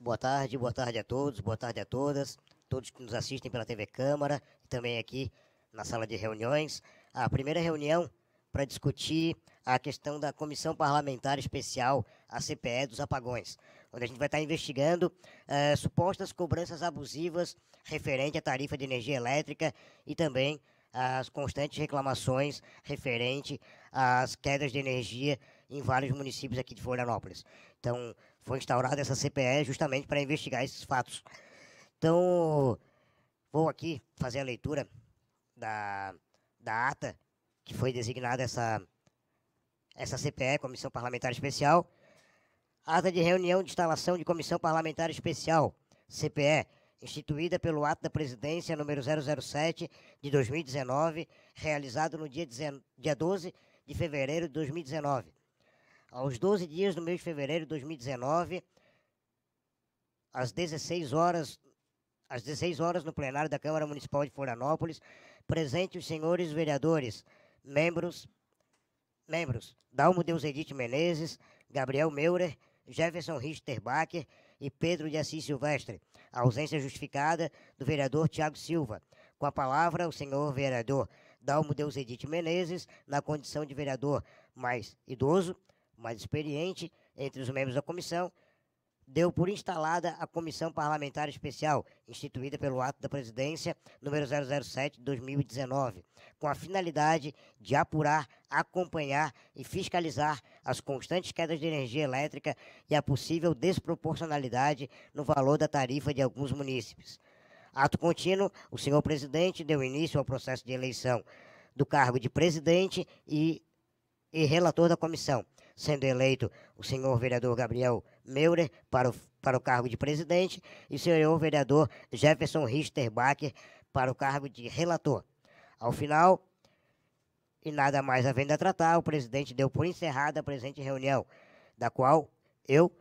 boa tarde a todos, boa tarde a todas, todos que nos assistem pela TV Câmara e também aqui na sala de reuniões. A primeira reunião para discutir a questão da Comissão Parlamentar Especial, a CPE dos apagões, onde a gente vai estar investigando supostas cobranças abusivas referente à tarifa de energia elétrica e também as constantes reclamações referente às quedas de energia em vários municípios aqui de Florianópolis. Então, foi instaurada essa CPE justamente para investigar esses fatos. Então, vou aqui fazer a leitura da ata que foi designada essa CPE, Comissão Parlamentar Especial. Ata de reunião de instalação de Comissão Parlamentar Especial, CPE, instituída pelo ato da presidência número 007 de 2019, realizado no dia 12 de fevereiro de 2019. Aos 12 dias do mês de fevereiro de 2019, às 16 horas no plenário da Câmara Municipal de Florianópolis, presente os senhores vereadores, membros, Dalmo Deusedite Menezes, Gabriel Meurer, Jefferson Richter Bacher e Pedro de Assis Silvestre. A ausência justificada do vereador Tiago Silva. Com a palavra, o senhor vereador Dalmo Deusedite Menezes, na condição de vereador mais idoso, mais experiente entre os membros da comissão, deu por instalada a Comissão Parlamentar Especial, instituída pelo ato da presidência número 007 de 2019, com a finalidade de apurar, acompanhar e fiscalizar as constantes quedas de energia elétrica e a possível desproporcionalidade no valor da tarifa de alguns munícipes. Ato contínuo, o senhor presidente deu início ao processo de eleição do cargo de presidente e relator da comissão, sendo eleito o senhor vereador Gabriel Meurer para o cargo de presidente e o senhor vereador Jefferson Richter Bacher para o cargo de relator. Ao final, e nada mais havendo a tratar, o presidente deu por encerrada a presente reunião, da qual eu,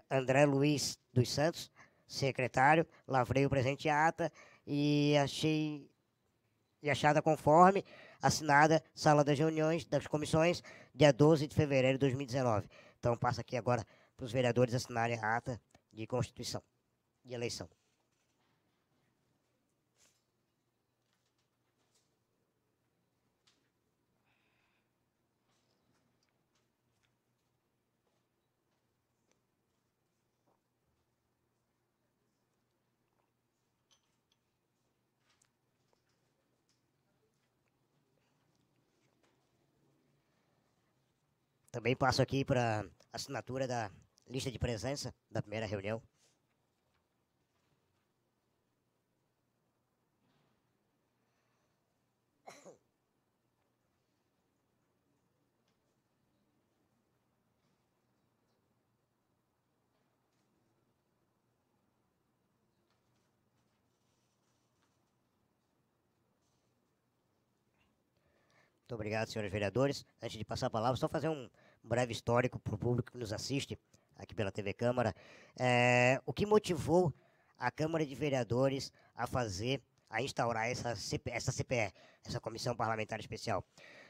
André Luiz dos Santos, secretário, lavrei o presente ata e achada conforme, assinada, sala das reuniões das comissões, dia 12 de fevereiro de 2019. Então, passo aqui agora para os vereadores assinarem a ata de constituição, de eleição. Também passo aqui para assinatura da lista de presença da primeira reunião. Muito obrigado, senhores vereadores. Antes de passar a palavra, só fazer um breve histórico para o público que nos assiste aqui pela TV Câmara. O que motivou a Câmara de Vereadores a instaurar essa CPE, essa Comissão Parlamentar Especial?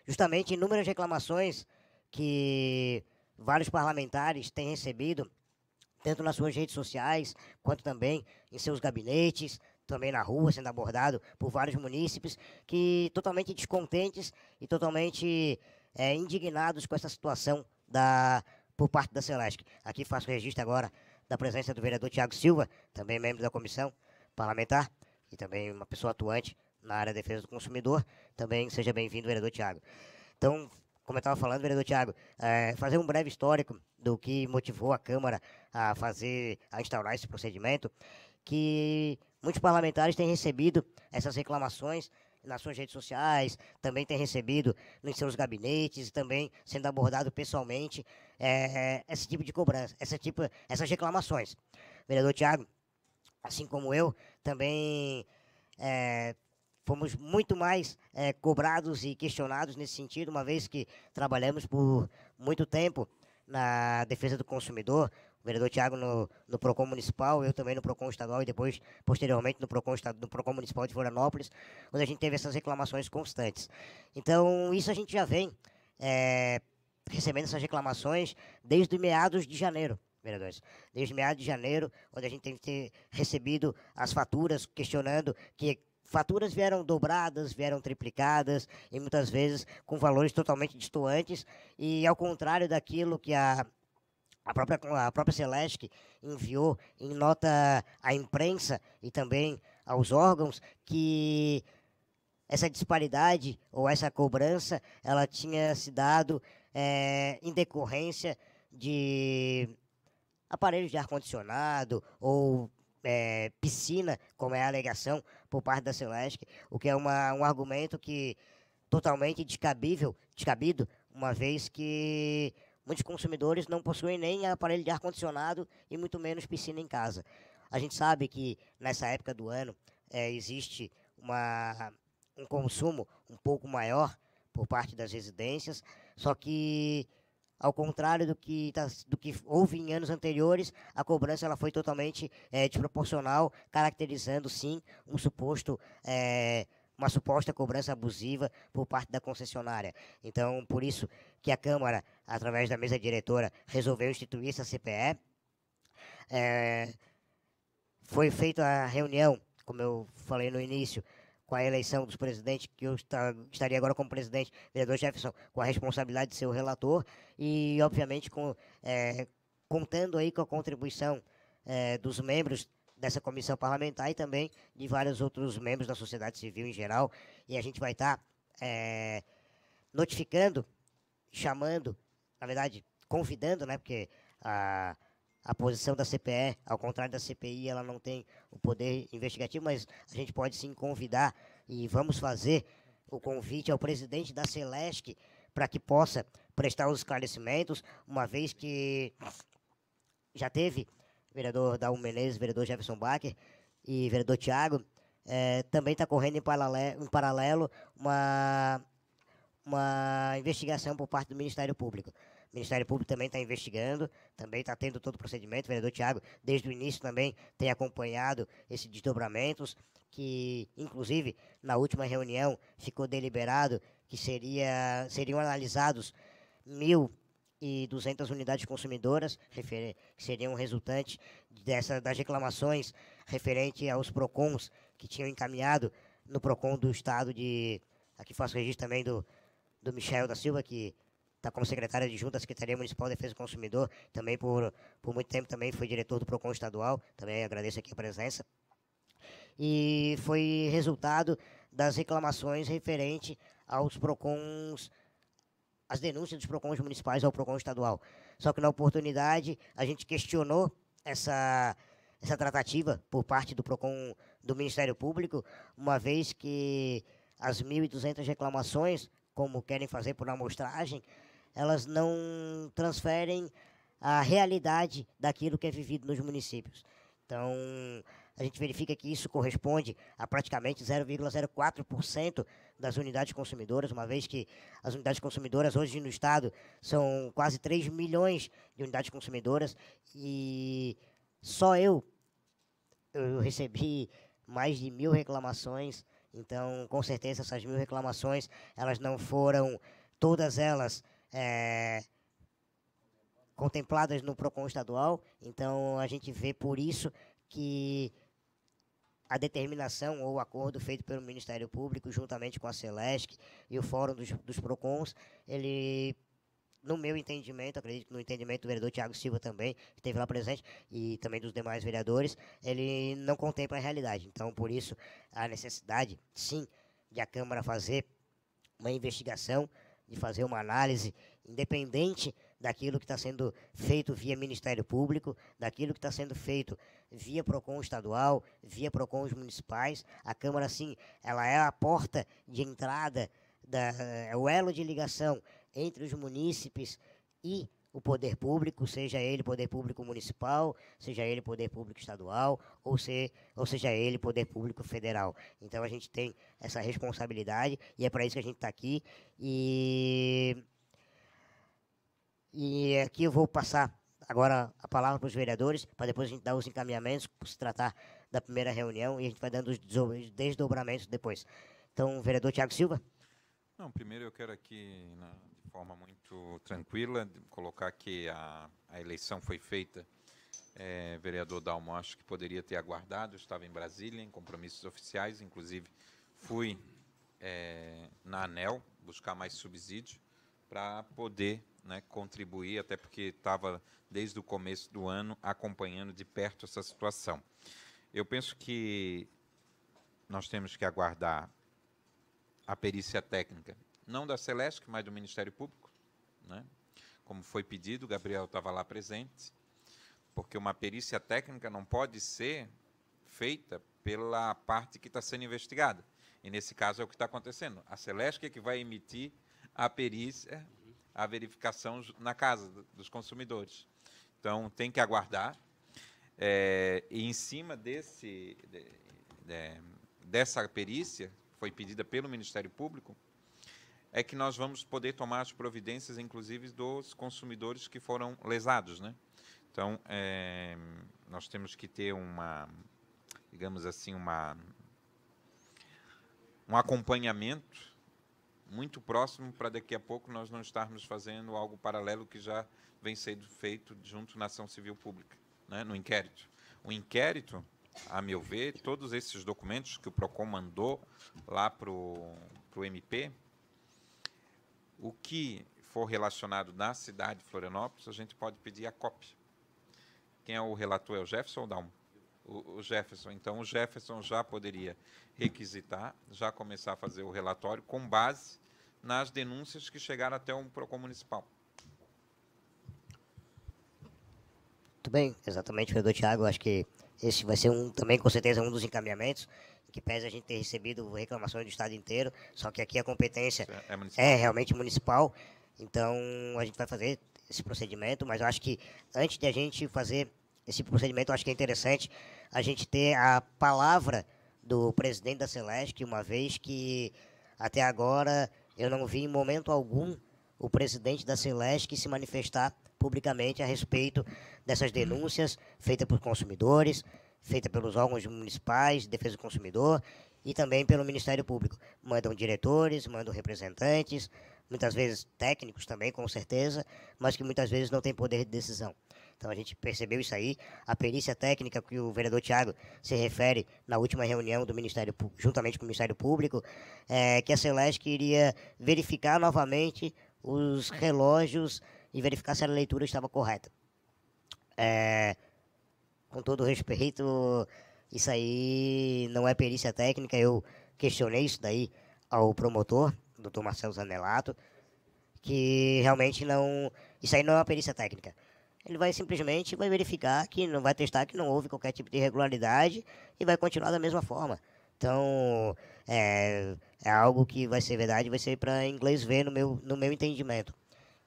Justamente inúmeras reclamações que vários parlamentares têm recebido, tanto nas suas redes sociais, quanto também em seus gabinetes, também na rua, sendo abordado por vários munícipes, que totalmente descontentes e totalmente indignados com essa situação por parte da Celesc. Aqui faço registro agora da presença do vereador Tiago Silva, também membro da comissão parlamentar, e também uma pessoa atuante na área da defesa do consumidor. Também seja bem-vindo, vereador Tiago. Então, como eu estava falando, vereador Tiago, fazer um breve histórico do que motivou a Câmara a instaurar esse procedimento, que muitos parlamentares têm recebido essas reclamações nas suas redes sociais, também têm recebido nos seus gabinetes, também sendo abordado pessoalmente esse tipo de cobrança, essas reclamações. Vereador Tiago, assim como eu, também fomos muito mais cobrados e questionados nesse sentido, uma vez que trabalhamos por muito tempo na defesa do consumidor. O vereador Tiago no PROCON Municipal, eu também no PROCON Estadual e depois, posteriormente, no PROCON Municipal de Florianópolis, onde a gente teve essas reclamações constantes. Então, isso a gente já vem recebendo essas reclamações desde meados de janeiro. vereadores. Desde meados de janeiro, onde a gente tem que ter recebido as faturas questionando que faturas vieram dobradas, vieram triplicadas e muitas vezes com valores totalmente distantes e ao contrário daquilo que a própria Celesc enviou em nota à imprensa e também aos órgãos que essa disparidade ou essa cobrança ela tinha se dado em decorrência de aparelhos de ar-condicionado ou piscina, como é a alegação por parte da Celesc, o que é um argumento que totalmente descabido, uma vez que muitos consumidores não possuem nem aparelho de ar-condicionado e muito menos piscina em casa. A gente sabe que nessa época do ano existe um consumo um pouco maior por parte das residências, só que ao contrário do que houve em anos anteriores, a cobrança ela foi totalmente desproporcional, caracterizando sim uma suposta cobrança abusiva por parte da concessionária. Então, por isso que a Câmara, através da mesa diretora, resolveu instituir essa CPE. Foi feita a reunião, como eu falei no início, com a eleição dos presidentes, que eu estaria agora como presidente, vereador Jefferson, com a responsabilidade de ser o relator, e obviamente contando aí com a contribuição dos membros dessa comissão parlamentar e também de vários outros membros da sociedade civil em geral, e a gente vai estar notificando, chamando, na verdade, convidando, né, porque a posição da CPE, ao contrário da CPI, ela não tem o poder investigativo, mas a gente pode sim convidar e vamos fazer o convite ao presidente da Celesc para que possa prestar os esclarecimentos, uma vez que já teve vereador Daú Menezes, vereador Jefferson Bacher e vereador Tiago, também está correndo em paralelo uma investigação por parte do Ministério Público. O Ministério Público também está investigando, também está tendo todo o procedimento. O vereador Tiago, desde o início, também tem acompanhado esses desdobramentos, que, inclusive, na última reunião ficou deliberado que seriam analisados 1.200 unidades consumidoras, que seriam resultantes das reclamações referente aos PROCONs que tinham encaminhado no PROCON do Estado de... Aqui faço registro também do Michel da Silva, que está como secretário adjunto da Secretaria Municipal de Defesa do Consumidor, também por muito tempo também foi diretor do PROCON estadual, também agradeço aqui a presença. E foi resultado das reclamações referente aos PROCONs, as denúncias dos PROCONs municipais ao PROCON estadual. Só que na oportunidade a gente questionou essa tratativa por parte do PROCON do Ministério Público, uma vez que as 1.200 reclamações, como querem fazer por amostragem, elas não transferem a realidade daquilo que é vivido nos municípios. Então, a gente verifica que isso corresponde a praticamente 0,04% das unidades consumidoras, uma vez que as unidades consumidoras hoje no estado são quase 3 milhões de unidades consumidoras e só eu recebi mais de 1.000 reclamações. Então, com certeza, essas 1.000 reclamações, elas não foram todas elas contempladas no PROCON estadual. Então, a gente vê por isso que a determinação ou o acordo feito pelo Ministério Público, juntamente com a Celesc e o Fórum dos PROCONs, ele, no meu entendimento, acredito que no entendimento do vereador Tiago Silva também, que esteve lá presente, e também dos demais vereadores, ele não contempla a realidade. Então, por isso, a necessidade, sim, de a Câmara fazer uma investigação, de fazer uma análise independente daquilo que está sendo feito via Ministério Público, daquilo que está sendo feito via PROCON estadual, via PROCONs municipais. A Câmara, sim, ela é a porta de entrada, o elo de ligação entre os munícipes e o poder público, seja ele poder público municipal, seja ele poder público estadual, ou seja ele poder público federal. Então a gente tem essa responsabilidade e é para isso que a gente está aqui. E aqui eu vou passar agora a palavra para os vereadores, para depois a gente dar os encaminhamentos, por se tratar da primeira reunião, e a gente vai dando os desdobramentos depois. Então, vereador Tiago Silva. Não, primeiro eu quero aqui, de forma muito tranquila, colocar que a eleição foi feita Vereador Dalmo, acho que poderia ter aguardado, eu estava em Brasília, em compromissos oficiais, inclusive fui na ANEEL buscar mais subsídio para poder, né, contribuir, até porque estava, desde o começo do ano, acompanhando de perto essa situação. Eu penso que nós temos que aguardar a perícia técnica, não da Celesc, mas do Ministério Público, né? Como foi pedido, o Gabriel estava lá presente, porque uma perícia técnica não pode ser feita pela parte que está sendo investigada. E, nesse caso, é o que está acontecendo. A Celesc é que vai emitir a perícia, a verificação na casa dos consumidores. Então, tem que aguardar. E, em cima dessa perícia, foi pedida pelo Ministério Público, é que nós vamos poder tomar as providências, inclusive, dos consumidores que foram lesados, né? Então, nós temos que ter digamos assim, um acompanhamento muito próximo para daqui a pouco nós não estarmos fazendo algo paralelo que já vem sendo feito junto na ação civil pública, né, no inquérito. O inquérito, a meu ver, todos esses documentos que o PROCON mandou lá para o MP, o que for relacionado na cidade de Florianópolis, a gente pode pedir a cópia. Quem é o relator? É o Jefferson ou Dalmo? O Jefferson. Então, o Jefferson já poderia requisitar, já começar a fazer o relatório com base nas denúncias que chegaram até o PROCON municipal. Muito bem, exatamente, vereador Tiago. Acho que esse vai ser também, com certeza, um dos encaminhamentos, que pese a gente ter recebido reclamações do estado inteiro, só que aqui a competência é realmente municipal. Então, a gente vai fazer esse procedimento, mas eu acho que antes de a gente fazer esse procedimento, eu acho que é interessante a gente ter a palavra do presidente da Celesc, uma vez que até agora eu não vi em momento algum o presidente da Celesc se manifestar publicamente a respeito dessas denúncias feitas por consumidores, feitas pelos órgãos municipais de defesa do consumidor e também pelo Ministério Público. Mandam diretores, mandam representantes, muitas vezes técnicos também, com certeza, mas que muitas vezes não têm poder de decisão. Então a gente percebeu isso aí. A perícia técnica que o vereador Tiago se refere na última reunião do Ministério, juntamente com o Ministério Público, que a Celesc iria verificar novamente os relógios e verificar se a leitura estava correta. Com todo respeito, isso aí não é perícia técnica. Eu questionei isso daí ao promotor, doutor Marcelo Zanelato, que realmente não... Isso aí não é uma perícia técnica. Ele vai simplesmente verificar que não vai testar que não houve qualquer tipo de irregularidade e vai continuar da mesma forma. Então, é algo que vai ser verdade, vai ser para inglês ver no meu entendimento.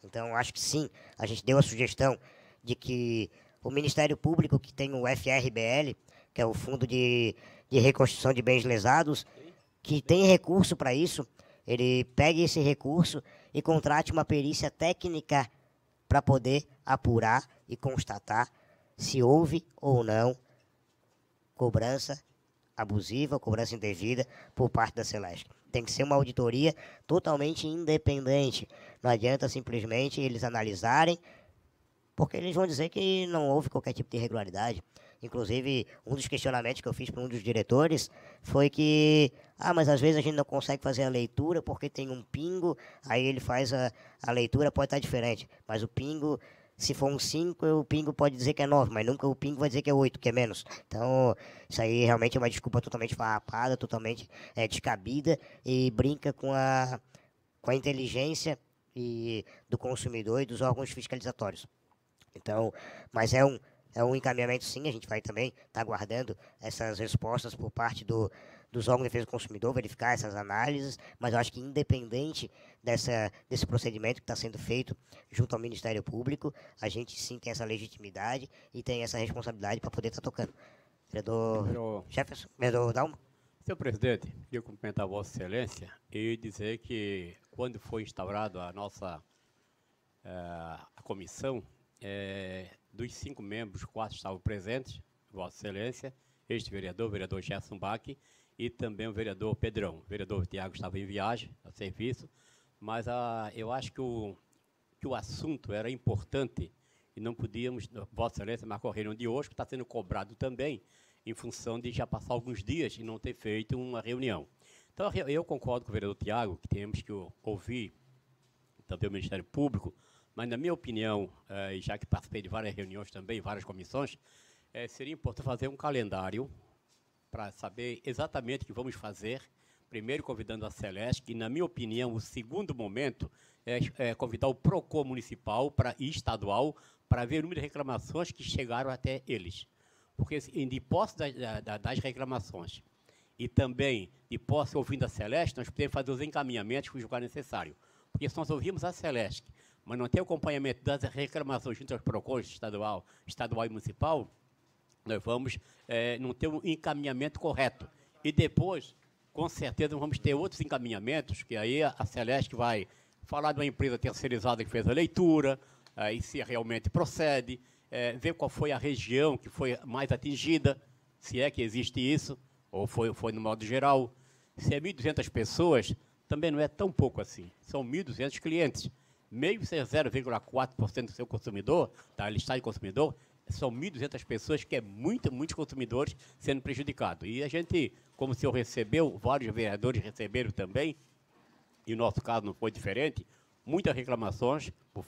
Então, acho que sim, a gente deu a sugestão de que o Ministério Público, que tem o FRBL, que é o Fundo de Reconstrução de Bens Lesados, que tem recurso para isso, ele pegue esse recurso e contrate uma perícia técnica para poder apurar e constatar se houve ou não cobrança abusiva, cobrança indevida por parte da Celesc. Tem que ser uma auditoria totalmente independente. Não adianta simplesmente eles analisarem, porque eles vão dizer que não houve qualquer tipo de irregularidade. Inclusive, um dos questionamentos que eu fiz para um dos diretores foi que, mas às vezes a gente não consegue fazer a leitura porque tem um pingo, aí ele faz a leitura, pode estar diferente, mas o pingo, se for um 5, o pingo pode dizer que é 9, mas nunca o pingo vai dizer que é 8, que é menos. Então, isso aí realmente é uma desculpa totalmente farrapada, totalmente descabida e brinca com a inteligência do consumidor e dos órgãos fiscalizatórios. Então, mas é um encaminhamento, sim. A gente vai também estar aguardando essas respostas por parte dos órgãos de defesa do consumidor, verificar essas análises, mas eu acho que independente desse procedimento que está sendo feito junto ao Ministério Público, a gente sim tem essa legitimidade e tem essa responsabilidade para poder estar tocando. Vereador Jefferson, vereador Dalmo. Senhor presidente, queria cumprimentar a Vossa Excelência e dizer que quando foi instaurada a nossa a comissão, dos 5 membros, 4 estavam presentes, Vossa Excelência, este vereador, o vereador Gerson Bach, e também o vereador Pedrão. O vereador Tiago estava em viagem, a serviço, mas eu acho que o assunto era importante e e não podíamos, Vossa Excelência, marcar a reunião de hoje, que está sendo cobrado também, em função de já passar alguns dias e não ter feito uma reunião. Então, eu concordo com o vereador Tiago, que temos que ouvir também o Ministério Público, mas, na minha opinião, e já que participei de várias reuniões também, várias comissões, seria importante fazer um calendário para saber exatamente o que vamos fazer, primeiro convidando a Celesc, e, na minha opinião, o segundo momento é convidar o PROCON municipal e estadual para ver o número de reclamações que chegaram até eles. Porque, de posse das reclamações e também de posse ouvindo a Celesc, nós podemos fazer os encaminhamentos que julgar necessário. Porque se nós ouvimos a Celesc, mas não tem acompanhamento das reclamações junto aos PROCONs estadual e municipal, nós vamos não ter um encaminhamento correto. E depois, com certeza, vamos ter outros encaminhamentos, que aí a Celesc vai falar de uma empresa terceirizada que fez a leitura, e se realmente procede, ver qual foi a região que foi mais atingida, se é que existe isso, ou foi no modo geral. Se é 1.200 pessoas, também não é tão pouco assim. São 1.200 clientes. Meio ser 0,4% do seu consumidor, da listagem de consumidor, são 1.200 pessoas, que é muitos consumidores sendo prejudicados. E a gente, como o senhor recebeu, vários vereadores receberam também, e o nosso caso não foi diferente, muitas reclamações por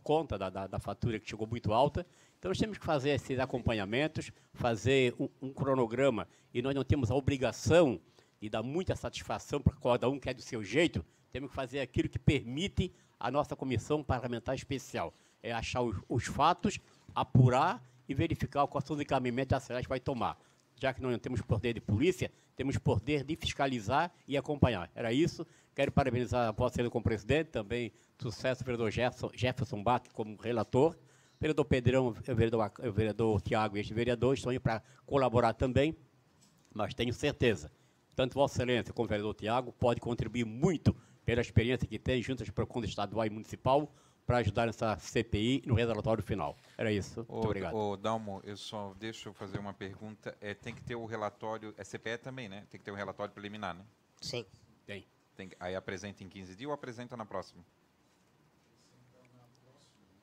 conta da fatura que chegou muito alta. Então, nós temos que fazer esses acompanhamentos, fazer um cronograma, e nós não temos a obrigação de dar muita satisfação para cada um que é do seu jeito. Temos que fazer aquilo que permite a nossa comissão parlamentar especial. É achar os fatos, apurar e verificar quais são os encaminhamentos que a Celesc vai tomar. Já que nós não temos poder de polícia, temos poder de fiscalizar e acompanhar. Era isso. Quero parabenizar a Vossa Excelência como presidente, também sucesso ao vereador Jefferson Bach como relator, vereador Pedrão, o vereador Tiago e este vereador estão aí para colaborar também, mas tenho certeza, tanto Vossa Excelência como o vereador Tiago pode contribuir muito pela experiência que tem junto às PROCONs estadual e municipal para ajudar nessa CPI no relatório final. Era isso. Muito obrigado. Dalmo, deixa eu fazer uma pergunta. Tem que ter o relatório, CPE também, né? Tem que ter um relatório preliminar, né? Sim. Tem. Aí apresenta em 15 dias ou apresenta na próxima?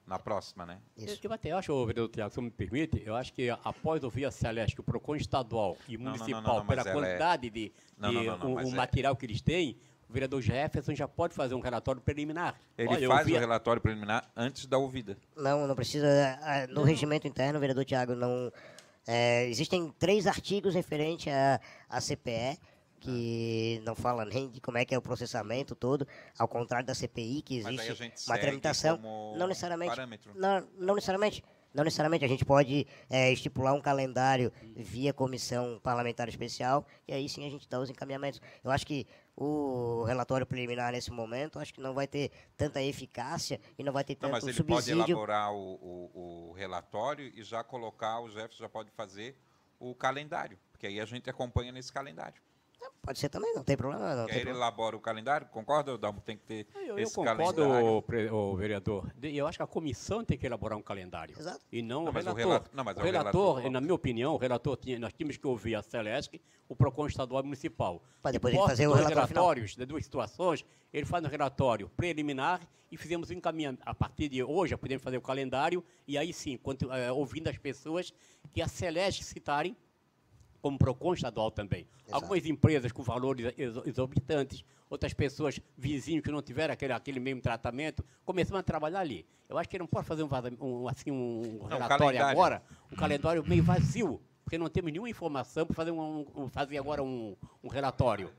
Na próxima, né? Isso. Eu até acho, vereador Tiago, se me permite, eu acho que após ouvir a Celesc, o PROCON estadual e municipal, pela quantidade de material que eles têm, o vereador Jefferson já pode fazer um relatório preliminar. Ele faz o relatório preliminar antes da ouvida. Não precisa. No regimento interno, vereador Tiago, não. Existem 3 artigos referentes à CPE, que não fala nem de como é que é o processamento todo, ao contrário da CPI, que existe uma tramitação. Não necessariamente. Parâmetro. Não necessariamente. Não necessariamente, a gente pode estipular um calendário via comissão parlamentar especial, e aí sim a gente dá os encaminhamentos. Eu acho que o relatório preliminar nesse momento, acho que não vai ter tanta eficácia e não vai ter tanto subsídio. Mas ele pode elaborar o relatório e já colocar, o Jefferson já pode fazer o calendário, porque aí a gente acompanha nesse calendário. Pode ser também, não tem problema. Não tem ele elabora o calendário, concorda, Dalmo? Tem que ter esse calendário. Eu concordo, vereador. Eu acho que a comissão tem que elaborar um calendário. Exato. E não o mas relator. o relator, na minha opinião, nós tínhamos que ouvir a Celesc, o PROCON estadual e municipal. Para depois ele fazer o relatório relatórios das 2 situações, ele faz um relatório preliminar e fizemos um encaminhamento. A partir de hoje, podemos fazer o calendário e aí sim, ouvindo as pessoas que a Celesc citarem, como PROCON estadual também. Exato. Algumas empresas com valores exorbitantes, outras pessoas, vizinhos que não tiveram aquele mesmo tratamento, começam a trabalhar ali. Eu acho que ele não pode fazer um relatório agora, um calendário meio vazio, porque não temos nenhuma informação para fazer agora um relatório.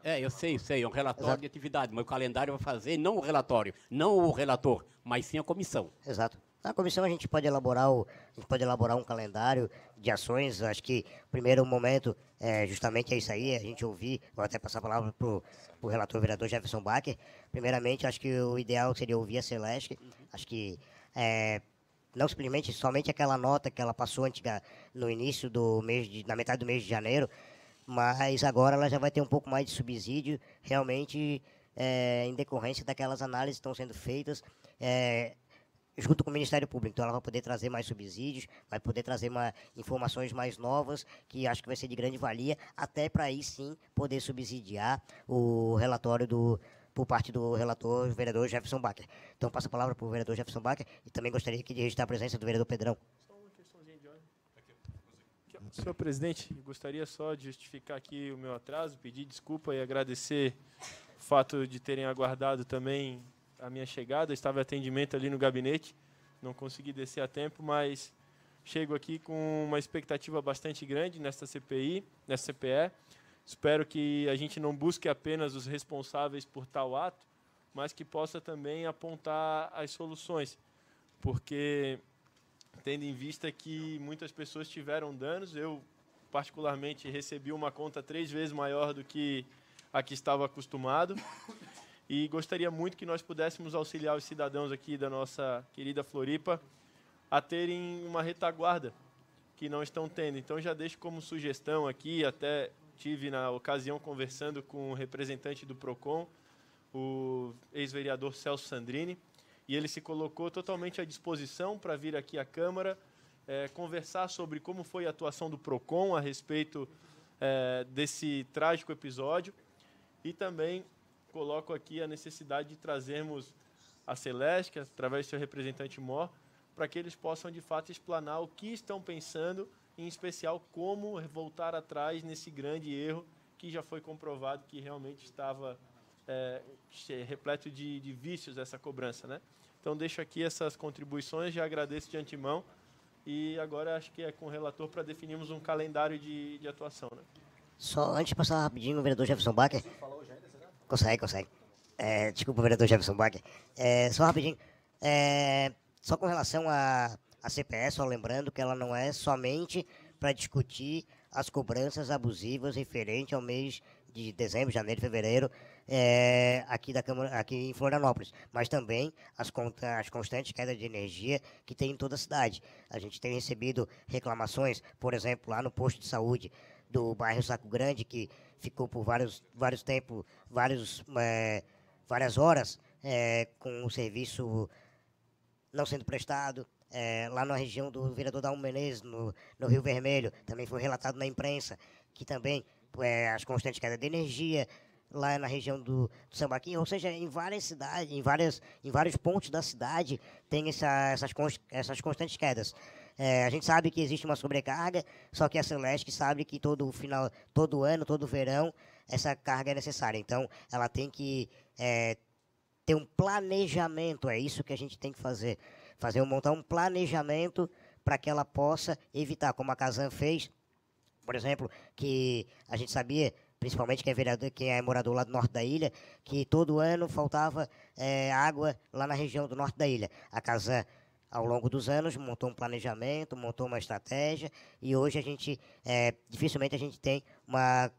Eu sei, é um relatório Exato. De atividade, mas o calendário vai fazer não o relatório, não o relator, mas sim a comissão. Exato. Na comissão a gente pode elaborar um calendário de ações. Acho que o primeiro momento justamente é isso aí, a gente ouvir, vou até passar a palavra para o relator vereador Jefferson Bacher. Primeiramente, acho que o ideal seria ouvir a Celesc. Acho que não simplesmente, somente aquela nota que ela passou no início do mês, na metade do mês de janeiro, mas agora ela já vai ter um pouco mais de subsídio, realmente, em decorrência daquelas análises que estão sendo feitas, junto com o Ministério Público. Então ela vai poder trazer mais subsídios, vai poder trazer informações mais novas, que acho que vai ser de grande valia, até para aí sim poder subsidiar o relatório do por parte do relator, o vereador Jefferson Bacher. Então, passo a palavra para o vereador Jefferson Bacher e também gostaria aqui de registrar a presença do vereador Pedrão. Só uma questãozinha de ordem. Senhor presidente, gostaria só de justificar aqui o meu atraso, pedir desculpa e agradecer o fato de terem aguardado também a minha chegada. Eu estava em atendimento ali no gabinete, não consegui descer a tempo, mas chego aqui com uma expectativa bastante grande nesta CPI, nesta CPE. Espero que a gente não busque apenas os responsáveis por tal ato, mas que possa também apontar as soluções, porque tendo em vista que muitas pessoas tiveram danos, eu particularmente recebi uma conta 3 vezes maior do que a que estava acostumado, e gostaria muito que nós pudéssemos auxiliar os cidadãos aqui da nossa querida Floripa a terem uma retaguarda que não estão tendo. Então já deixo como sugestão aqui, até tive na ocasião conversando com o representante do PROCON, o ex-vereador Celso Sandrini, e ele se colocou totalmente à disposição para vir aqui à Câmara, conversar sobre como foi a atuação do PROCON a respeito desse trágico episódio, e também coloco aqui a necessidade de trazermos a Celeste, através do seu representante Mor, para que eles possam, de fato, explanar o que estão pensando, em especial como voltar atrás nesse grande erro que já foi comprovado que realmente estava repleto de vícios essa cobrança, né? Então, deixo aqui essas contribuições, já agradeço de antemão, e agora acho que é com o relator para definirmos um calendário de atuação, né? Só antes de passar rapidinho o vereador Jefferson Bacher. Consegue. Desculpa, vereador Jefferson Bacher. Só rapidinho. Só com relação à CPE, só lembrando que ela não é somente para discutir as cobranças abusivas referente ao mês de dezembro, janeiro, fevereiro, aqui da Câmara, aqui em Florianópolis, mas também as constantes quedas de energia que tem em toda a cidade. A gente tem recebido reclamações, por exemplo, lá no posto de saúde do bairro Saco Grande, que ficou por vários tempos, várias horas com o serviço não sendo prestado. Lá na região do vereador Dalmo Menezes, no Rio Vermelho, também foi relatado na imprensa que também as constantes quedas de energia lá na região do Sambaqui, ou seja, em várias cidades, em vários pontos da cidade tem essas constantes quedas. A gente sabe que existe uma sobrecarga, só que a Celeste sabe que todo ano, todo verão, essa carga é necessária. Então, ela tem que ter um planejamento, é isso que a gente tem que fazer. Montar um planejamento para que ela possa evitar, como a Casan fez, por exemplo, que a gente sabia, principalmente quem é morador lá do norte da ilha, que todo ano faltava água lá na região do norte da ilha. A Casan, ao longo dos anos, montou um planejamento, montou uma estratégia, e hoje dificilmente a gente tem uma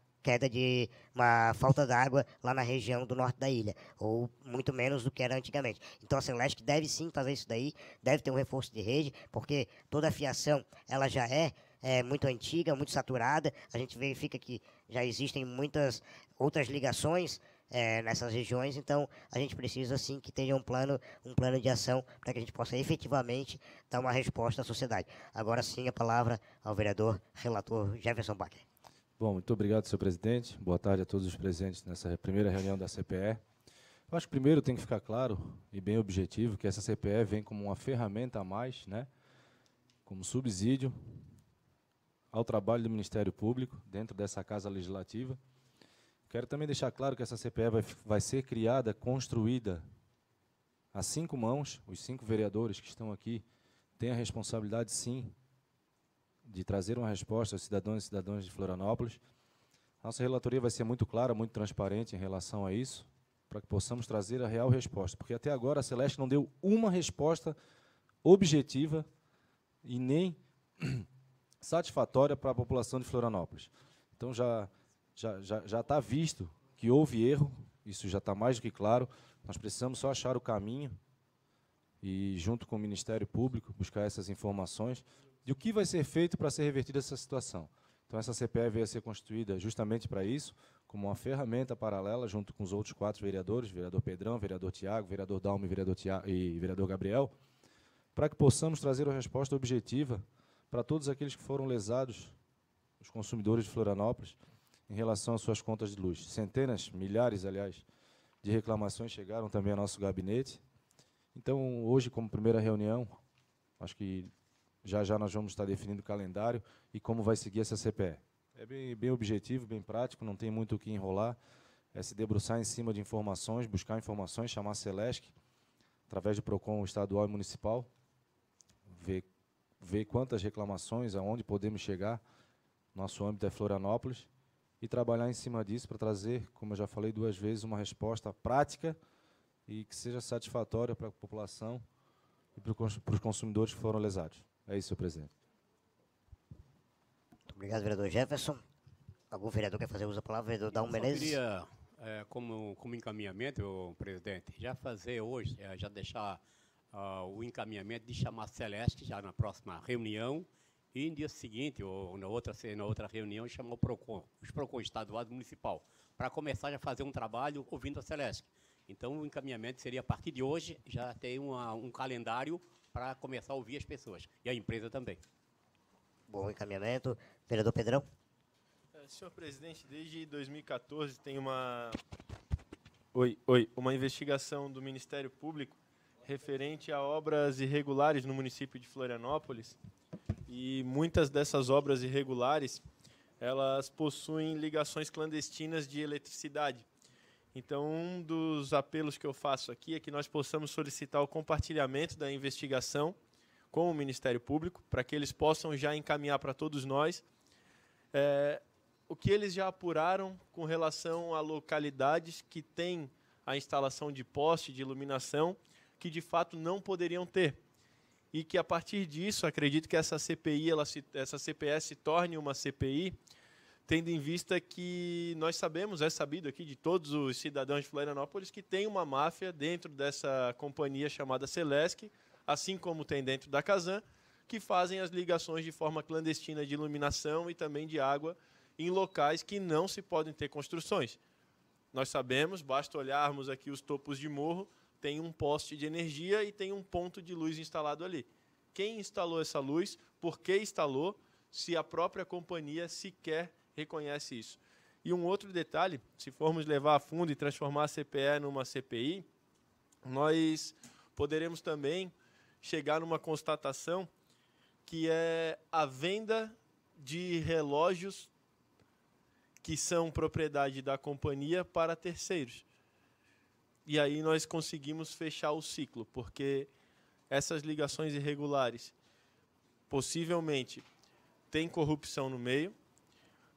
falta d'água lá na região do norte da ilha, ou muito menos do que era antigamente. Então a Celeste deve sim fazer isso daí, deve ter um reforço de rede, porque toda a fiação ela já é muito antiga, muito saturada. A gente verifica que já existem muitas outras ligações nessas regiões, então a gente precisa sim que tenha um plano de ação para que a gente possa efetivamente dar uma resposta à sociedade. Agora sim a palavra ao vereador relator Jefferson Bacher. Bom, muito obrigado, senhor presidente. Boa tarde a todos os presentes nessa primeira reunião da CPE. Eu acho que primeiro tem que ficar claro e bem objetivo que essa CPE vem como uma ferramenta a mais, né, como subsídio ao trabalho do Ministério Público dentro dessa Casa Legislativa. Quero também deixar claro que essa CPE vai ser criada, construída a 5 mãos. Os 5 vereadores que estão aqui têm a responsabilidade, sim, de trazer uma resposta aos cidadãos e cidadãs de Florianópolis. Nossa relatoria vai ser muito clara, muito transparente em relação a isso, para que possamos trazer a real resposta. Porque até agora a Celeste não deu uma resposta objetiva e nem satisfatória para a população de Florianópolis. Então já está visto que houve erro, isso já está mais do que claro. Nós precisamos só achar o caminho e, junto com o Ministério Público, buscar essas informações de o que vai ser feito para ser revertida essa situação. Então, essa CPE veio a ser constituída justamente para isso, como uma ferramenta paralela, junto com os outros 4 vereadores, vereador Pedrão, vereador Tiago, vereador Dalmo e vereador Gabriel, para que possamos trazer uma resposta objetiva para todos aqueles que foram lesados, os consumidores de Florianópolis, em relação às suas contas de luz. Centenas, milhares, aliás, de reclamações chegaram também ao nosso gabinete. Então, hoje, como primeira reunião, acho que já nós vamos estar definindo o calendário e como vai seguir essa CPE. É bem objetivo, bem prático, não tem muito o que enrolar. É se debruçar em cima de informações, buscar informações, chamar a Celesc, através do PROCON estadual e municipal, ver quantas reclamações, aonde podemos chegar. Nosso âmbito é Florianópolis, e trabalhar em cima disso para trazer, como eu já falei 2 vezes, uma resposta prática e que seja satisfatória para a população e para os consumidores que foram lesados. É isso, senhor presidente. Muito obrigado, vereador Jefferson. Algum vereador quer fazer uso da palavra? Vereador Dalmo Menezes? Eu queria, como encaminhamento, presidente, já fazer hoje, já deixar o encaminhamento de chamar a Celesc já na próxima reunião e no dia seguinte, ou na outra reunião, chamar o PROCON, os PROCON estadual e municipal, para começar a fazer um trabalho ouvindo a Celesc. Então, o encaminhamento seria, a partir de hoje, já ter um calendário para começar a ouvir as pessoas, e a empresa também. Bom encaminhamento. Vereador Pedrão? Senhor presidente, desde 2014 tem uma investigação do Ministério Público referente a obras irregulares no município de Florianópolis. E muitas dessas obras irregulares, elas possuem ligações clandestinas de eletricidade. Então, um dos apelos que eu faço aqui é que nós possamos solicitar o compartilhamento da investigação com o Ministério Público, para que eles possam já encaminhar para todos nós o que eles já apuraram com relação a localidades que têm a instalação de poste de iluminação, que de fato não poderiam ter. E que, a partir disso, acredito que essa CPI, essa CPE se torne uma CPI, tendo em vista que nós sabemos, é sabido aqui de todos os cidadãos de Florianópolis, que tem uma máfia dentro dessa companhia chamada Celesc, assim como tem dentro da Casan, que fazem as ligações de forma clandestina de iluminação e também de água em locais que não se podem ter construções. Nós sabemos, basta olharmos aqui os topos de morro, tem um poste de energia e tem um ponto de luz instalado ali. Quem instalou essa luz? Por que instalou? Se a própria companhia sequer reconhece isso. E um outro detalhe, se formos levar a fundo e transformar a CPE numa CPI, nós poderemos também chegar numa constatação que é a venda de relógios que são propriedade da companhia para terceiros. E aí nós conseguimos fechar o ciclo, porque essas ligações irregulares possivelmente têm corrupção no meio,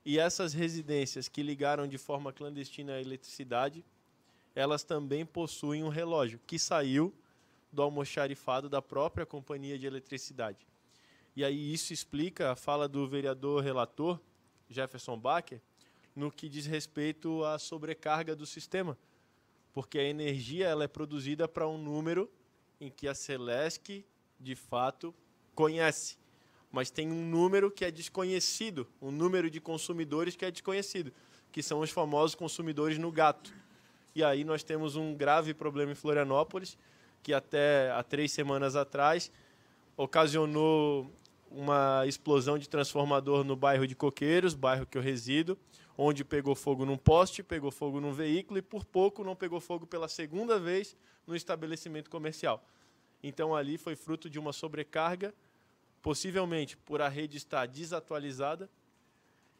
e essas residências que ligaram de forma clandestina a eletricidade, elas também possuem um relógio que saiu do almoxarifado da própria companhia de eletricidade. E aí isso explica a fala do vereador relator, Jefferson Bacher, no que diz respeito à sobrecarga do sistema, porque a energia ela é produzida para um número em que a Celesc, de fato, conhece, mas tem um número que é desconhecido, um número de consumidores que é desconhecido, que são os famosos consumidores no gato. E aí nós temos um grave problema em Florianópolis, que até há 3 semanas atrás ocasionou uma explosão de transformador no bairro de Coqueiros, bairro que eu resido, onde pegou fogo num poste, pegou fogo num veículo e, por pouco, não pegou fogo pela 2ª vez no estabelecimento comercial. Então, ali foi fruto de uma sobrecarga, possivelmente por a rede estar desatualizada,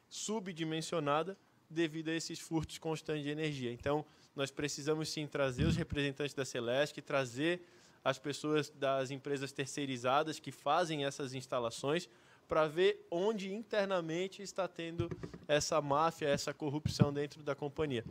subdimensionada, devido a esses furtos constantes de energia. Então, nós precisamos, sim, trazer os representantes da Celesc, trazer as pessoas das empresas terceirizadas que fazem essas instalações, para ver onde internamente está tendo essa máfia, essa corrupção dentro da companhia.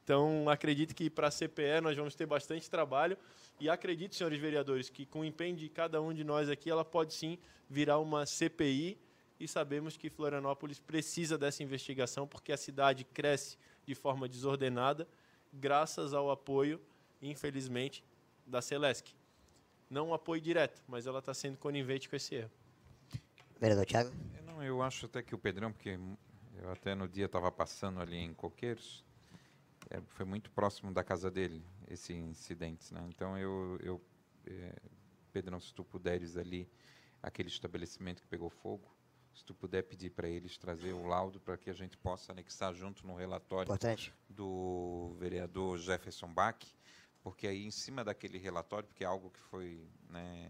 Então, acredito que para a CPE nós vamos ter bastante trabalho e acredito, senhores vereadores, que com o empenho de cada um de nós aqui, ela pode sim virar uma CPI e sabemos que Florianópolis precisa dessa investigação porque a cidade cresce de forma desordenada graças ao apoio, infelizmente, da Celesc. Não um apoio direto, mas ela está sendo conivente com esse erro. Vereador Thiago? Eu acho até que o Pedrão, porque eu até no dia estava passando ali em Coqueiros, foi muito próximo da casa dele, esse incidente, né? Então, Pedrão, se tu puderes ali, aquele estabelecimento que pegou fogo, se tu puder pedir para eles trazer o laudo para que a gente possa anexar junto no relatório Importante. do vereador Jefferson Bach, porque aí em cima daquele relatório, porque é algo que foi, né,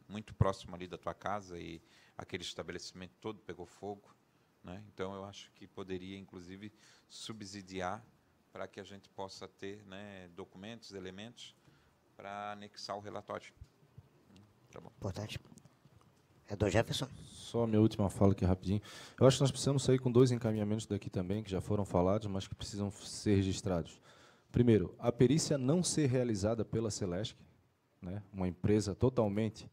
muito próximo ali da tua casa e aquele estabelecimento todo pegou fogo, né? Então eu acho que poderia inclusive subsidiar para que a gente possa ter, né, documentos, elementos para anexar o relatório. Tá bom. Importante. Vereador Jefferson. Só a minha última fala aqui rapidinho. Eu acho que nós precisamos sair com 2 encaminhamentos daqui também, que já foram falados, mas que precisam ser registrados. Primeiro, a perícia não ser realizada pela Celesc, né, uma empresa totalmente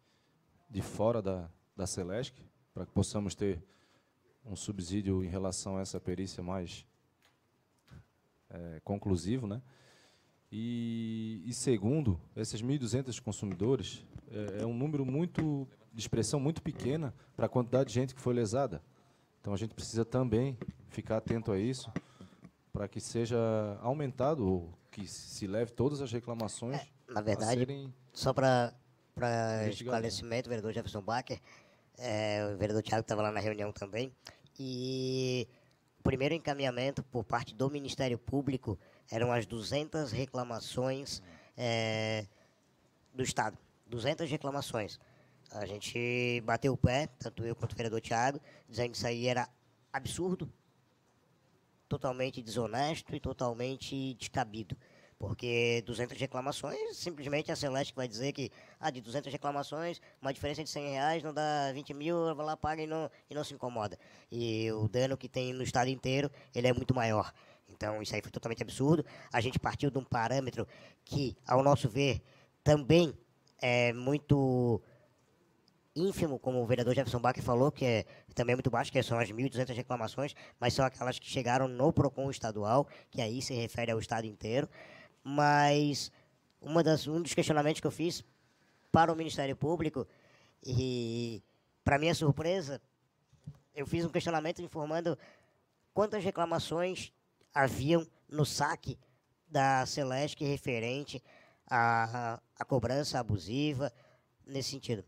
de fora da Celesc, para que possamos ter um subsídio em relação a essa perícia mais conclusivo, né? E segundo, esses 1.200 consumidores é um número de expressão muito pequena para a quantidade de gente que foi lesada. Então, a gente precisa também ficar atento a isso, para que seja aumentado, ou que se leve todas as reclamações Na verdade, a serem... só para Investigado, esclarecimento, o vereador Jefferson Bacher, o vereador Thiago estava lá na reunião também, e o primeiro encaminhamento por parte do Ministério Público eram as 200 reclamações do Estado. 200 reclamações. A gente bateu o pé, tanto eu quanto o vereador Thiago, dizendo que isso aí era absurdo, totalmente desonesto e totalmente descabido. Porque 200 reclamações, simplesmente a Celesc vai dizer que de 200 reclamações, uma diferença de R$100 não dá 20 mil, ela vai lá, paga e não se incomoda. E o dano que tem no estado inteiro, ele é muito maior. Então, isso aí foi totalmente absurdo. A gente partiu de um parâmetro que, ao nosso ver, também é muito ínfimo, como o vereador Jefferson Bach falou, que também é muito baixo, que são as 1.200 reclamações, mas são aquelas que chegaram no PROCON estadual, que aí se refere ao estado inteiro. Mas um dos questionamentos que eu fiz para o Ministério Público, e para minha surpresa, eu fiz um questionamento informando quantas reclamações haviam no saque da Celesc referente à cobrança abusiva, nesse sentido.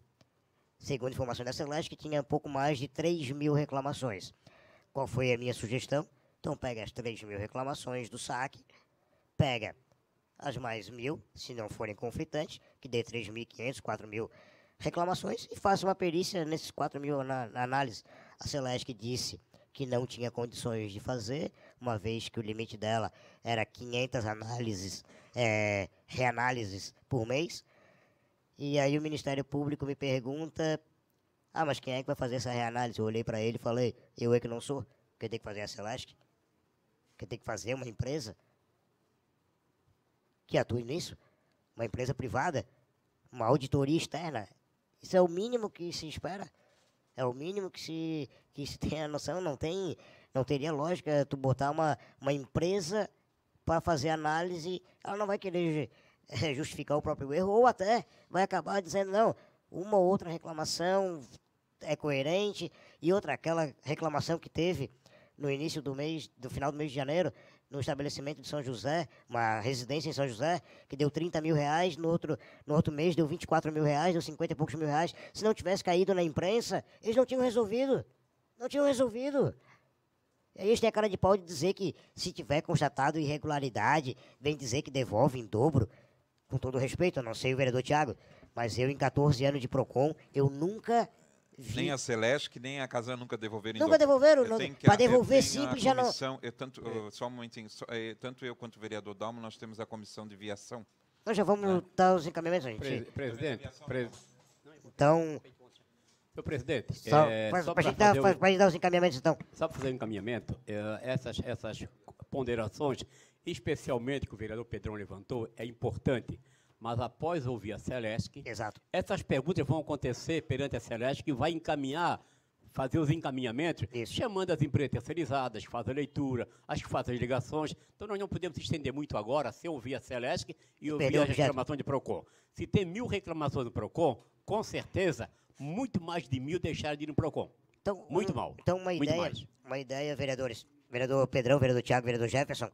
Segundo informações da Celesc, tinha pouco mais de 3.000 reclamações. Qual foi a minha sugestão? Então, pega as 3.000 reclamações do saque, pega as mais 1.000, se não forem conflitantes, que dê 3.500, 4.000 reclamações, e faça uma perícia nesses 4.000 na análise. A Celesc disse que não tinha condições de fazer, uma vez que o limite dela era 500 análises, reanálises por mês. E aí o Ministério Público me pergunta, mas quem é que vai fazer essa reanálise? Eu olhei para ele e falei, eu é que não sou, quem tem que fazer é a Celesc, quem tem que fazer é uma empresa que atue nisso, uma empresa privada, uma auditoria externa. Isso é o mínimo que se espera, é o mínimo que se tem a noção. Não teria lógica tu botar uma empresa para fazer análise, ela não vai querer justificar o próprio erro, ou até vai acabar dizendo, não, uma ou outra reclamação é coerente, e outra, aquela reclamação que teve no início do mês, do final do mês de janeiro, no estabelecimento de São José, uma residência em São José, que deu 30 mil reais, no outro mês deu 24 mil reais, deu 50 e poucos mil reais. Se não tivesse caído na imprensa, eles não tinham resolvido. Não tinham resolvido. E aí eles têm a cara de pau de dizer que, se tiver constatado irregularidade, vem dizer que devolve em dobro. Com todo respeito, eu não sei o vereador Thiago, mas eu, em 14 anos de PROCON, eu nunca vi... Nem a Celesc, nem a Casan nunca devolveram em Nunca devolveram. Para devolver tenho simples a já não... comissão, só um momentinho, tanto eu quanto o vereador Dalmo, nós temos a comissão de viação. Nós já vamos dar os encaminhamentos, gente. Presidente, Então, meu presidente, para a gente dar os encaminhamentos, então. só para fazer um encaminhamento, essas ponderações, especialmente que o vereador Pedrão levantou, é importante, mas após ouvir a Celesc, Exato. essas perguntas vão acontecer perante a Celesc, que vai fazer os encaminhamentos, Isso. chamando as empresas terceirizadas, que fazem a leitura, as que fazem as ligações. Então, nós não podemos estender muito agora, sem ouvir a Celesc e ouvir Perdeu o as objeto. reclamações de PROCON. Se tem 1.000 reclamações no PROCON, com certeza, muito mais de 1.000 deixaram de ir no PROCON. Então, Muito mal. Então, Muito mais. uma ideia, vereadores. Vereador Pedrão, vereador Thiago, vereador Jefferson.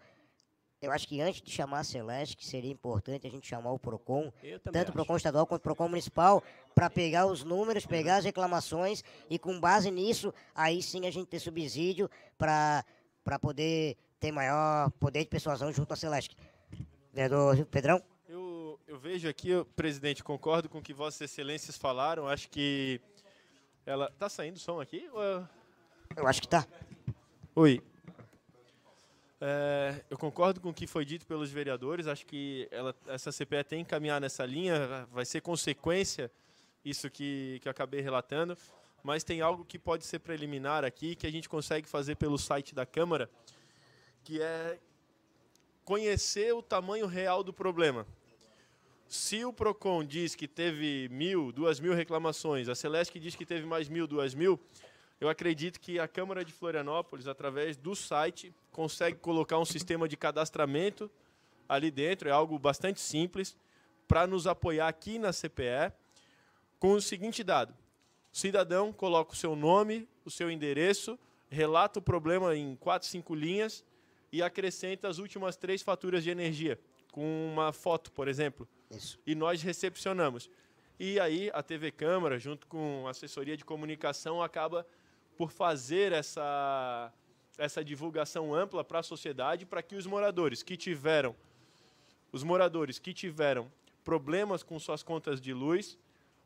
Eu acho que antes de chamar a Celesc, seria importante a gente chamar o PROCON, Eu também tanto o acho. PROCON estadual quanto o PROCON municipal, para pegar os números, pegar as reclamações e com base nisso, aí sim a gente ter subsídio para poder ter maior poder de persuasão junto à Celesc. Vereador Pedrão? Eu vejo aqui, presidente, concordo com o que Vossas Excelências falaram. Acho que ela... Tá saindo som aqui? Eu acho que tá. Oi. Eu concordo com o que foi dito pelos vereadores. Acho que essa CPE tem que caminhar nessa linha. Vai ser consequência isso que eu acabei relatando. Mas tem algo que pode ser preliminar aqui, que a gente consegue fazer pelo site da Câmara, que é conhecer o tamanho real do problema. Se o PROCON diz que teve 1.000, 2.000 reclamações, a Celesc diz que teve mais 1.000, 2.000, eu acredito que a Câmara de Florianópolis, através do site, consegue colocar um sistema de cadastramento ali dentro, é algo bastante simples, para nos apoiar aqui na CPE, com o seguinte dado: o cidadão coloca o seu nome, o seu endereço, relata o problema em 4, 5 linhas e acrescenta as últimas 3 faturas de energia, com uma foto, por exemplo. Isso. E nós recepcionamos. E aí a TV Câmara, junto com a assessoria de comunicação, acaba por fazer essa divulgação ampla para a sociedade, para que os moradores que tiveram problemas com suas contas de luz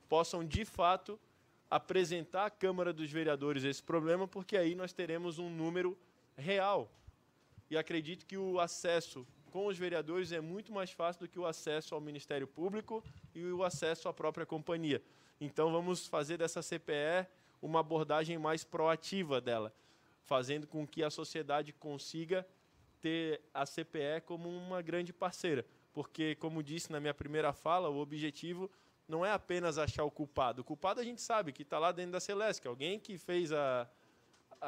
possam, de fato, apresentar à Câmara dos Vereadores esse problema, porque aí nós teremos um número real. E acredito que o acesso com os vereadores é muito mais fácil do que o acesso ao Ministério Público e o acesso à própria companhia. Então, vamos fazer dessa CPE uma abordagem mais proativa dela, fazendo com que a sociedade consiga ter a CPE como uma grande parceira. Porque, como disse na minha primeira fala, o objetivo não é apenas achar o culpado. O culpado a gente sabe que está lá dentro da Celesc, alguém que fez a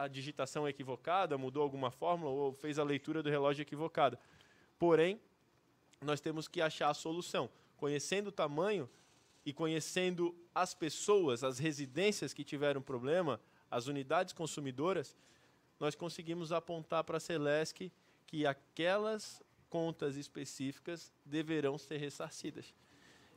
digitação equivocada, mudou alguma fórmula ou fez a leitura do relógio equivocada. Porém, nós temos que achar a solução. Conhecendo o tamanho e conhecendo as pessoas, as residências que tiveram problema, as unidades consumidoras, nós conseguimos apontar para a Celesc que aquelas contas específicas deverão ser ressarcidas.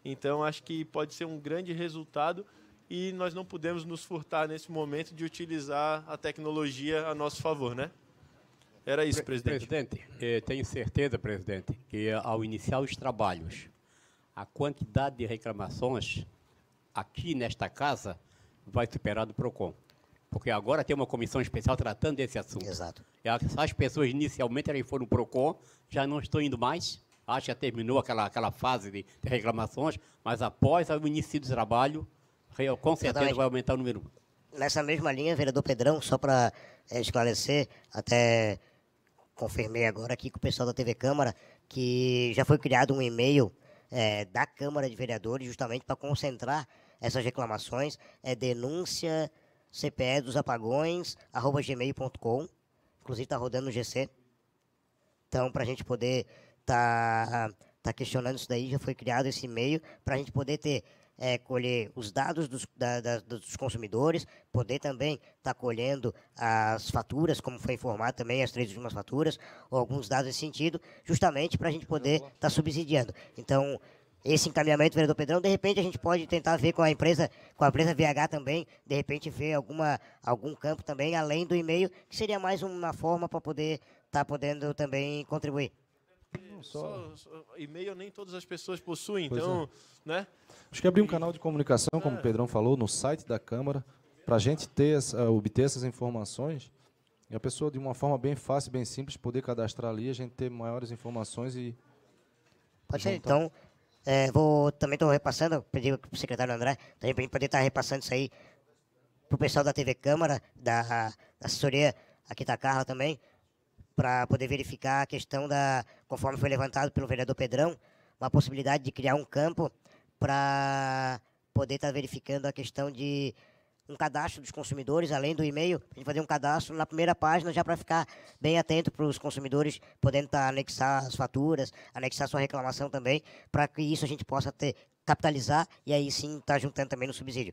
Então, acho que pode ser um grande resultado e nós não podemos nos furtar nesse momento de utilizar a tecnologia a nosso favor, né? Era isso, presidente. Presidente, tenho certeza, presidente, que ao iniciar os trabalhos, a quantidade de reclamações aqui nesta casa vai superar do PROCON. Porque agora tem uma comissão especial tratando desse assunto. Exato. As pessoas inicialmente elas foram no PROCON, já não estão indo mais, acho que já terminou aquela fase de reclamações, mas após o início do trabalho, com certeza Exatamente. vai aumentar o número. Nessa mesma linha, vereador Pedrão, só para esclarecer, até confirmei agora aqui com o pessoal da TV Câmara, que já foi criado um e-mail da Câmara de Vereadores, justamente para concentrar essas reclamações, denúncia CPE dos apagões, @gmail.com, inclusive está rodando no GC. Então, para a gente poder tá questionando isso daí, já foi criado esse e-mail para a gente poder ter colher os dados dos consumidores, poder também estar colhendo as faturas, como foi informado também, as 3 últimas faturas, ou alguns dados nesse sentido, justamente para a gente poder estar subsidiando. Então, esse encaminhamento, vereador Pedrão, de repente a gente pode tentar ver com a empresa VH também, de repente ver algum campo também, além do e-mail, que seria mais uma forma para poder estar podendo também contribuir. Só e-mail nem todas as pessoas possuem, então, né? Acho que abrir um canal de comunicação, como o Pedrão falou, no site da Câmara, para a gente obter essas informações, e a pessoa, de uma forma bem fácil, bem simples, poder cadastrar ali, a gente ter maiores informações e... Pode ser, então, também estou repassando, pedi para o secretário André, também para a gente poder estar repassando isso aí para o pessoal da TV Câmara, da assessoria, aqui da Carla também, para poder verificar a questão conforme foi levantado pelo vereador Pedrão, uma possibilidade de criar um campo para poder estar verificando a questão de um cadastro dos consumidores, além do e-mail, a gente fazer um cadastro na primeira página, já para ficar bem atento para os consumidores, podendo estar anexar as faturas, anexar sua reclamação também, para que isso a gente possa capitalizar e aí sim estar juntando também no subsídio.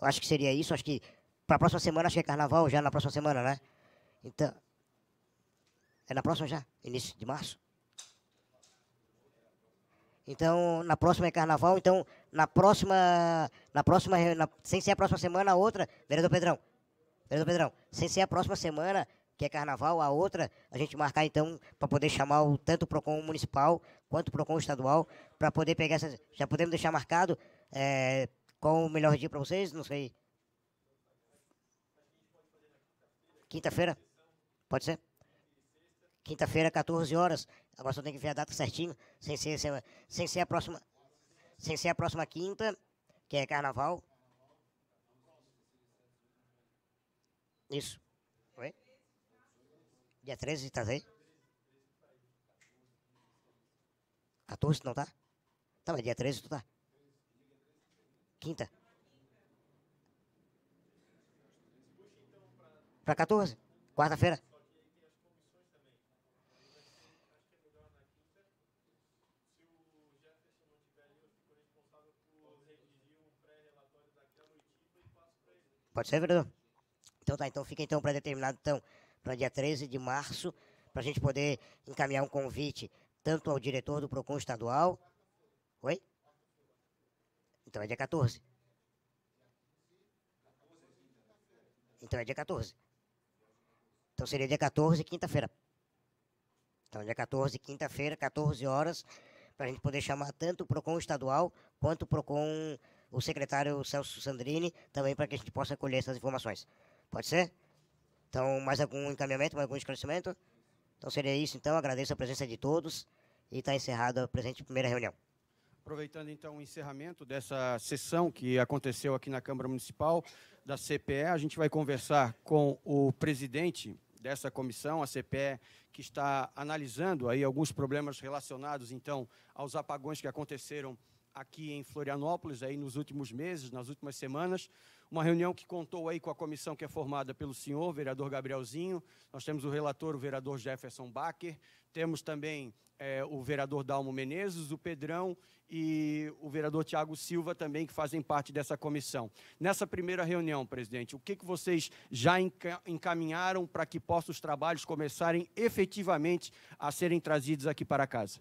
Eu acho que seria isso, acho que para a próxima semana, acho que é carnaval já na próxima semana, né? Então, é na próxima já? Início de março? Então, na próxima é carnaval, então, sem ser a próxima semana, a outra, vereador Pedrão, sem ser a próxima semana, que é carnaval, a outra, a gente marcar, então, para poder chamar tanto o PROCON municipal, quanto o PROCON estadual, para poder pegar essas, já podemos deixar marcado, qual o melhor dia para vocês, não sei. Quinta-feira? Pode ser? Quinta-feira, 14 horas. Agora só tem que ver a data certinho, sem ser a próxima quinta, que é carnaval. Isso. Oi? Dia 13, tá aí? 14, não tá? Tá, mas dia 13 tu tá? Quinta. Pra 14? Quarta-feira? Pode ser, vereador? Então tá, então fica então pré-determinado então, para dia 13 de março, para a gente poder encaminhar um convite tanto ao diretor do PROCON estadual. Oi? Então é dia 14. Então é dia 14. Então seria dia 14, quinta-feira. Então dia 14, quinta-feira, 14 horas, para a gente poder chamar tanto o PROCON estadual quanto o PROCON, o secretário Celso Sandrini, também para que a gente possa colher essas informações. Pode ser? Então, mais algum encaminhamento, mais algum esclarecimento? Então seria isso, então, agradeço a presença de todos e está encerrada a presente primeira reunião. Aproveitando, então, o encerramento dessa sessão que aconteceu aqui na Câmara Municipal da CPE, a gente vai conversar com o presidente dessa comissão, a CPE, que está analisando aí alguns problemas relacionados, então, aos apagões que aconteceram aqui em Florianópolis, aí nos últimos meses, nas últimas semanas. Uma reunião que contou aí com a comissão que é formada pelo senhor, vereador Gabrielzinho. Nós temos o relator, o vereador Jefferson Bacher. Temos também o vereador Dalmo Menezes, o Pedrão e o vereador Tiago Silva também, que fazem parte dessa comissão. Nessa primeira reunião, presidente, o que vocês já encaminharam para que possam os trabalhos começarem efetivamente a serem trazidos aqui para casa?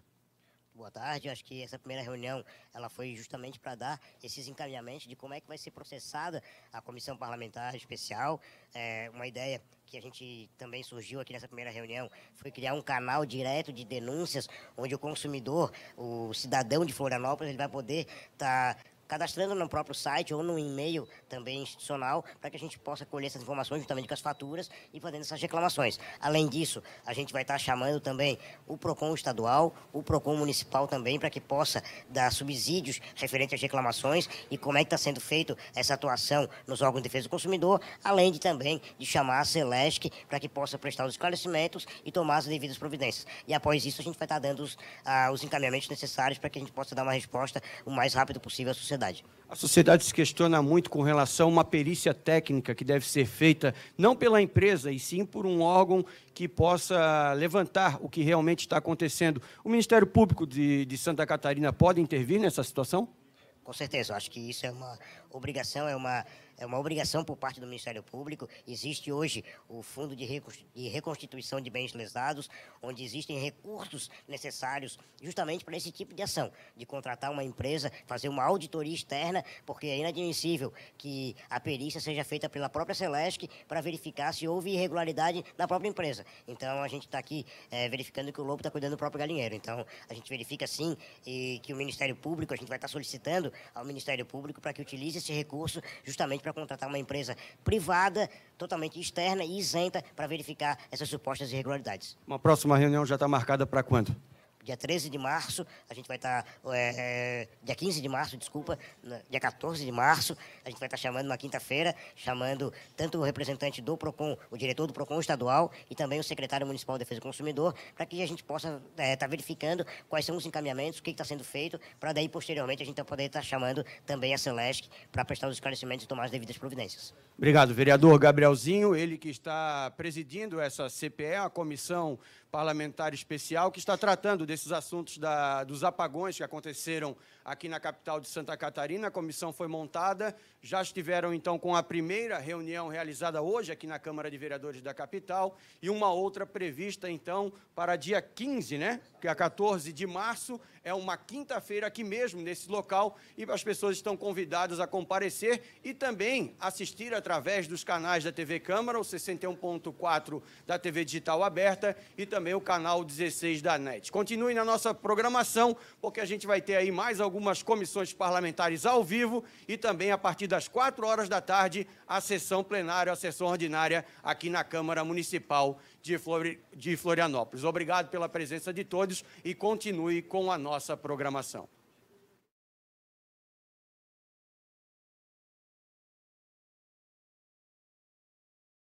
Boa tarde, eu acho que essa primeira reunião ela foi justamente para dar esses encaminhamentos de como é que vai ser processada a comissão parlamentar especial. Uma ideia que a gente também surgiu aqui nessa primeira reunião foi criar um canal direto de denúncias, onde o consumidor, o cidadão de Florianópolis, ele vai poder estar cadastrando no próprio site ou no e-mail também institucional, para que a gente possa colher essas informações juntamente com as faturas e fazendo essas reclamações. Além disso, a gente vai estar chamando também o PROCON estadual, o PROCON municipal também, para que possa dar subsídios referentes às reclamações e como é que está sendo feito essa atuação nos órgãos de defesa do consumidor, além de também de chamar a Celesc para que possa prestar os esclarecimentos e tomar as devidas providências. E após isso, a gente vai estar dando os encaminhamentos necessários para que a gente possa dar uma resposta o mais rápido possível à sociedade. A sociedade se questiona muito com relação a uma perícia técnica que deve ser feita não pela empresa, e sim por um órgão que possa levantar o que realmente está acontecendo. O Ministério Público de Santa Catarina pode intervir nessa situação? Com certeza, eu acho que isso é uma obrigação, é uma obrigação por parte do Ministério Público. Existe hoje o Fundo de Reconstituição de Bens Lesados, onde existem recursos necessários justamente para esse tipo de ação, de contratar uma empresa, fazer uma auditoria externa, porque é inadmissível que a perícia seja feita pela própria Celesc para verificar se houve irregularidade na própria empresa. Então, a gente está aqui verificando que o lobo está cuidando do próprio galinheiro. Então, a gente verifica sim e que o Ministério Público, a gente vai estar solicitando ao Ministério Público para que utilize esse recurso justamente para contratar uma empresa privada, totalmente externa e isenta para verificar essas supostas irregularidades. Uma próxima reunião já está marcada para quando? Dia 13 de março, a gente vai estar, dia 15 de março, desculpa, dia 14 de março, a gente vai estar chamando na quinta-feira, chamando tanto o representante do PROCON, o diretor do PROCON estadual e também o secretário municipal de defesa do consumidor, para que a gente possa estar verificando quais são os encaminhamentos, o que está sendo feito, para daí, posteriormente, a gente poder estar chamando também a Celesc para prestar os esclarecimentos e tomar as devidas providências. Obrigado, vereador Gabrielzinho, ele que está presidindo essa CPE, a Comissão Parlamentar Especial, que está tratando desses assuntos dos apagões que aconteceram aqui na capital de Santa Catarina. A comissão foi montada, já estiveram, então, com a primeira reunião realizada hoje aqui na Câmara de Vereadores da capital e uma outra prevista, então, para dia 15, né? Que é 14 de março, É uma quinta-feira aqui mesmo, nesse local, e as pessoas estão convidadas a comparecer e também assistir através dos canais da TV Câmara, o 61.4 da TV Digital Aberta e também o canal 16 da NET. Continue na nossa programação, porque a gente vai ter aí mais algumas comissões parlamentares ao vivo e também, a partir das 4 horas da tarde, a sessão plenária, a sessão ordinária aqui na Câmara Municipal de Florianópolis. Obrigado pela presença de todos e continue com a nossa programação.